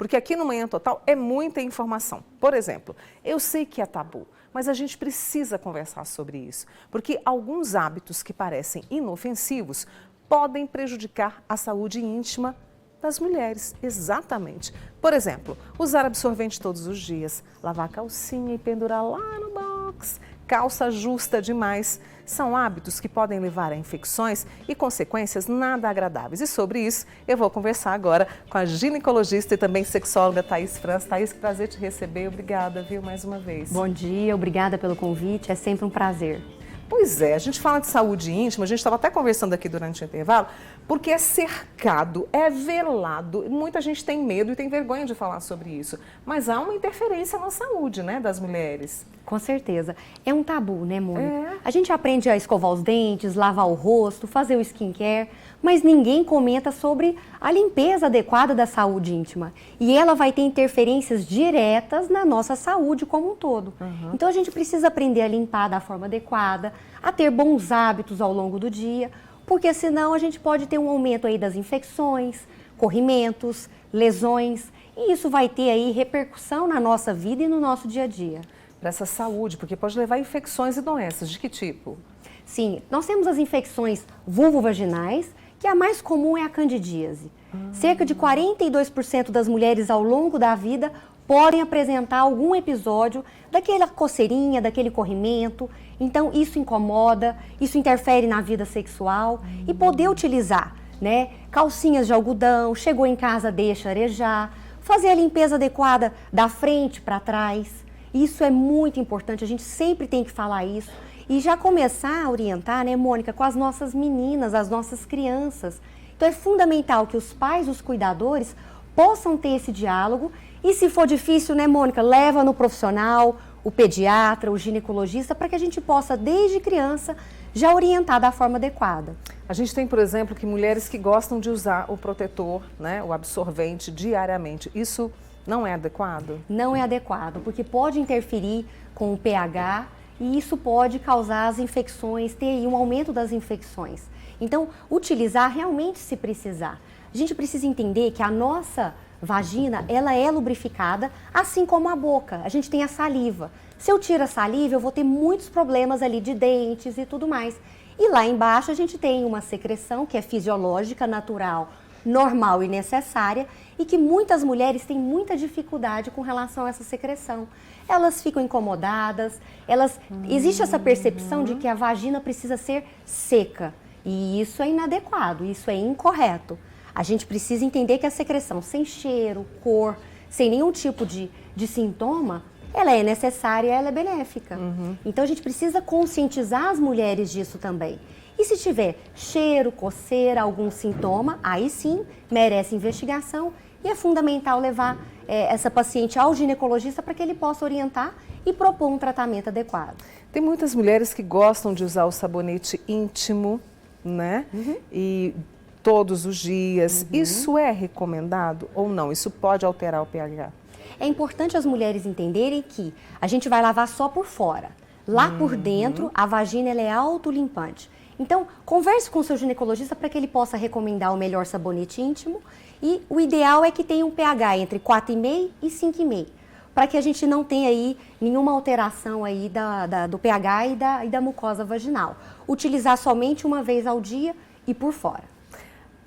Porque aqui no Manhã Total é muita informação. Por exemplo, eu sei que é tabu, mas a gente precisa conversar sobre isso, porque alguns hábitos que parecem inofensivos podem prejudicar a saúde íntima das mulheres, exatamente. Por exemplo, usar absorvente todos os dias, lavar a calcinha e pendurar lá no box, calça justa demais. São hábitos que podem levar a infecções e consequências nada agradáveis. E sobre isso, eu vou conversar agora com a ginecologista e também sexóloga Thaís França. Thaís, que prazer te receber. Obrigada, viu, mais uma vez. Bom dia, obrigada pelo convite, é sempre um prazer. Pois é, a gente fala de saúde íntima, a gente estava até conversando aqui durante o intervalo, porque é cercado, é velado, muita gente tem medo e tem vergonha de falar sobre isso, mas há uma interferência na saúde, né, das mulheres. Com certeza. É um tabu, né, Mônica? É. A gente aprende a escovar os dentes, lavar o rosto, fazer o skincare, mas ninguém comenta sobre a limpeza adequada da saúde íntima. E ela vai ter interferências diretas na nossa saúde como um todo. Então a gente precisa aprender a limpar da forma adequada, a ter bons hábitos ao longo do dia, porque senão a gente pode ter um aumento aí das infecções, corrimentos, lesões, e isso vai ter aí repercussão na nossa vida e no nosso dia a dia. Para essa saúde, porque pode levar a infecções e doenças. De que tipo? Sim, nós temos as infecções vulvovaginais, que a mais comum é a candidíase. Cerca de 42% das mulheres ao longo da vida podem apresentar algum episódio daquela coceirinha, daquele corrimento. Então isso incomoda, isso interfere na vida sexual. E poder utilizar, né, calcinhas de algodão, chegou em casa, deixa arejar, fazer a limpeza adequada da frente para trás. Isso é muito importante, a gente sempre tem que falar isso. E já começar a orientar, né, Mônica, com as nossas meninas, as nossas crianças. Então é fundamental que os pais, os cuidadores, possam ter esse diálogo. E se for difícil, né, Mônica, leva no profissional, o pediatra, o ginecologista, para que a gente possa, desde criança, já orientar da forma adequada. A gente tem, por exemplo, que mulheres que gostam de usar o protetor, né, o absorvente diariamente. Isso não é adequado? Não é adequado, porque pode interferir com o pH e isso pode causar as infecções, ter aí um aumento das infecções. Então, utilizar realmente se precisar. A gente precisa entender que a nossa vagina, ela é lubrificada, assim como a boca. A gente tem a saliva. Se eu tiro a saliva, eu vou ter muitos problemas ali de dentes e tudo mais. E lá embaixo a gente tem uma secreção que é fisiológica, natural, normal e necessária, e que muitas mulheres têm muita dificuldade com relação a essa secreção. Elas ficam incomodadas, existe essa percepção de que a vagina precisa ser seca, e isso é inadequado, isso é incorreto. A gente precisa entender que a secreção sem cheiro, cor, sem nenhum tipo de sintoma, ela é necessária, ela é benéfica. Então a gente precisa conscientizar as mulheres disso também. E se tiver cheiro, coceira, algum sintoma, aí sim merece investigação e é fundamental levar essa paciente ao ginecologista para que ele possa orientar e propor um tratamento adequado. Tem muitas mulheres que gostam de usar o sabonete íntimo, né? E todos os dias. Isso é recomendado ou não? Isso pode alterar o pH? É importante as mulheres entenderem que a gente vai lavar só por fora. Lá por dentro, a vagina ela é autolimpante. Então, converse com o seu ginecologista para que ele possa recomendar o melhor sabonete íntimo. E o ideal é que tenha um pH entre 4,5 e 5,5, para que a gente não tenha aí nenhuma alteração aí do pH e da mucosa vaginal. Utilizar somente uma vez ao dia e por fora.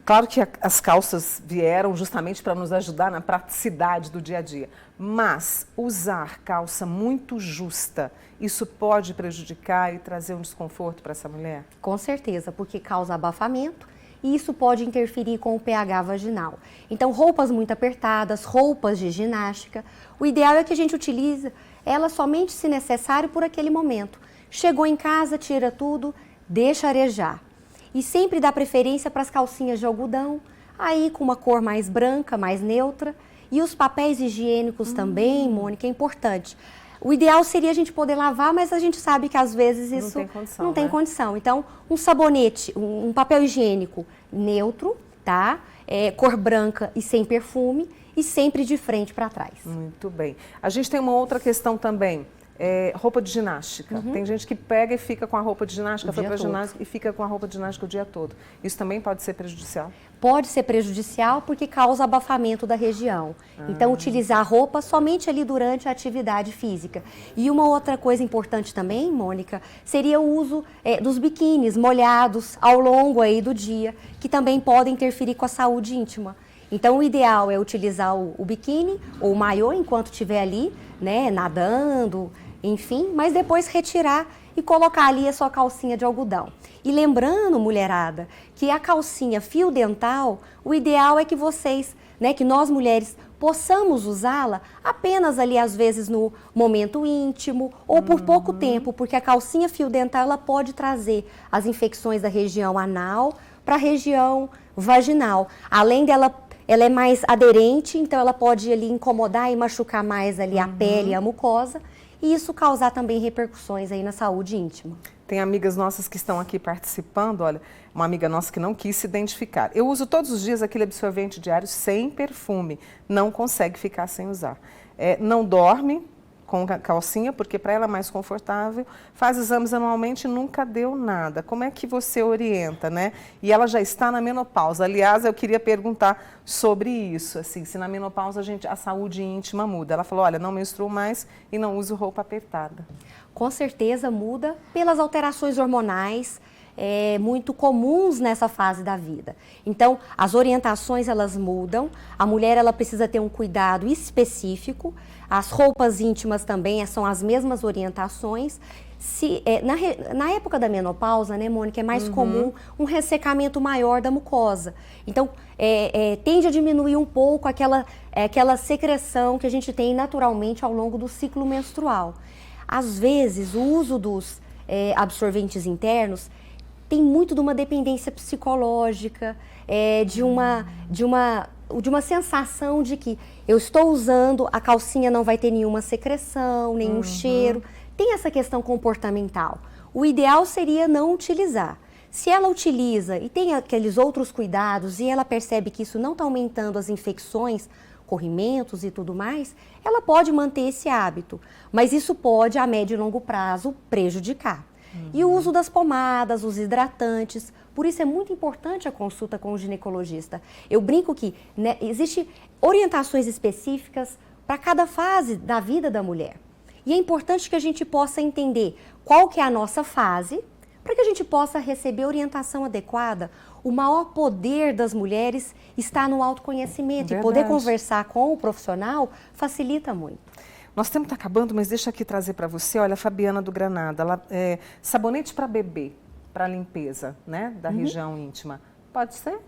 Claro que as calças vieram justamente para nos ajudar na praticidade do dia a dia, mas usar calça muito justa, isso pode prejudicar e trazer um desconforto para essa mulher? Com certeza, porque causa abafamento e isso pode interferir com o pH vaginal. Então, roupas muito apertadas, roupas de ginástica, o ideal é que a gente utilize ela somente se necessário por aquele momento. Chegou em casa, tira tudo, deixa arejar. E sempre dá preferência para as calcinhas de algodão, aí com uma cor mais branca, mais neutra. E os papéis higiênicos também, Mônica, é importante. O ideal seria a gente poder lavar, mas a gente sabe que às vezes isso não tem condição. Então, um sabonete, um papel higiênico neutro, tá? Cor branca e sem perfume e sempre de frente para trás. Muito bem. A gente tem uma outra questão também. roupa de ginástica. Tem gente que pega e fica com a roupa de ginástica, foi para ginástica e fica com a roupa de ginástica o dia todo. Isso também pode ser prejudicial? Pode ser prejudicial porque causa abafamento da região. Então, utilizar a roupa somente ali durante a atividade física. E uma outra coisa importante também, Mônica, seria o uso dos biquínis molhados ao longo aí do dia, que também podem interferir com a saúde íntima. Então, o ideal é utilizar o biquíni ou o maiô enquanto estiver ali, né, nadando, enfim, mas depois retirar e colocar ali a sua calcinha de algodão. E lembrando, mulherada, que a calcinha fio dental, o ideal é que vocês, né, que nós mulheres possamos usá-la apenas ali às vezes no momento íntimo ou por pouco tempo, porque a calcinha fio dental ela pode trazer as infecções da região anal para a região vaginal. Além dela, ela é mais aderente, então ela pode ali incomodar e machucar mais ali a pele e a mucosa. E isso causar também repercussões aí na saúde íntima. Tem amigas nossas que estão aqui participando, olha, uma amiga nossa que não quis se identificar. Eu uso todos os dias aquele absorvente diário sem perfume, não consegue ficar sem usar. Não dorme com calcinha, porque para ela é mais confortável, faz exames anualmente e nunca deu nada. Como é que você orienta, né? E ela já está na menopausa. Aliás, eu queria perguntar sobre isso, assim, se na menopausa a saúde íntima muda. Ela falou, olha, não menstruo mais e não uso roupa apertada. Com certeza muda pelas alterações hormonais, muito comuns nessa fase da vida. Então, as orientações elas mudam, a mulher ela precisa ter um cuidado específico, as roupas íntimas também são as mesmas orientações. Na época da menopausa, né, Mônica, é mais comum um ressecamento maior da mucosa. Então, tende a diminuir um pouco aquela secreção que a gente tem naturalmente ao longo do ciclo menstrual. Às vezes, o uso dos absorventes internos tem muito de uma dependência psicológica, de uma sensação de que eu estou usando, a calcinha não vai ter nenhuma secreção, nenhum cheiro. Tem essa questão comportamental. O ideal seria não utilizar. Se ela utiliza e tem aqueles outros cuidados e ela percebe que isso não está aumentando as infecções, corrimentos e tudo mais, ela pode manter esse hábito. Mas isso pode, a médio e longo prazo, prejudicar. E o uso das pomadas, os hidratantes, por isso é muito importante a consulta com o ginecologista. Eu brinco que, né, existem orientações específicas para cada fase da vida da mulher. E é importante que a gente possa entender qual que é a nossa fase, para que a gente possa receber orientação adequada. O maior poder das mulheres está no autoconhecimento. Verdade. E poder conversar com o profissional facilita muito. Nosso tempo está acabando, mas deixa aqui trazer para você, olha, a Fabiana do Granada, sabonete para bebê, para limpeza, né, da região íntima. Pode ser?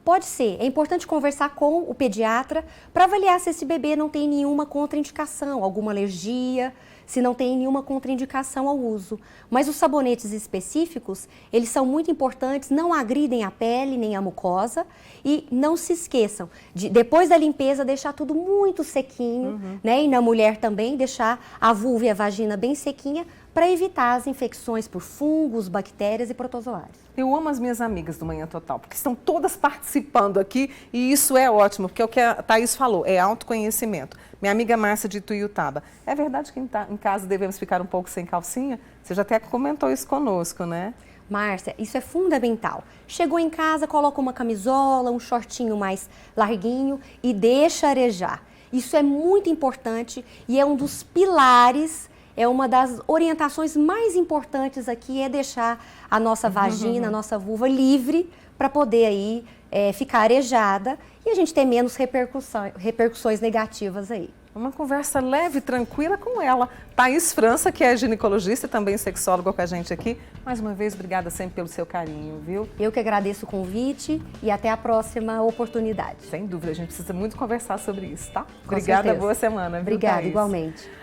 Pode ser. É importante conversar com o pediatra para avaliar se esse bebê não tem nenhuma contraindicação, alguma alergia, se não tem nenhuma contraindicação ao uso. Mas os sabonetes específicos, eles são muito importantes, não agridem a pele nem a mucosa e não se esqueçam de, depois da limpeza, deixar tudo muito sequinho, né? E na mulher também, deixar a vulva e a vagina bem sequinha para evitar as infecções por fungos, bactérias e protozoários. Eu amo as minhas amigas do Manhã Total, porque estão todas participando aqui e isso é ótimo, porque é o que a Thaís falou, é autoconhecimento. Minha amiga Márcia de Ituiutaba, é verdade que em casa devemos ficar um pouco sem calcinha? Você já até comentou isso conosco, né? Márcia, isso é fundamental. Chegou em casa, coloca uma camisola, um shortinho mais larguinho e deixa arejar. Isso é muito importante e é um dos pilares. É uma das orientações mais importantes aqui, é deixar a nossa vagina, a nossa vulva livre para poder aí ficar arejada e a gente ter menos repercussões negativas aí. Uma conversa leve, tranquila com ela. Thaís França, que é ginecologista e também sexóloga com a gente aqui. Mais uma vez, obrigada sempre pelo seu carinho, viu? Eu que agradeço o convite e até a próxima oportunidade. Sem dúvida, a gente precisa muito conversar sobre isso, tá? Obrigada, boa semana. Viu, Obrigada, Thaís? igualmente.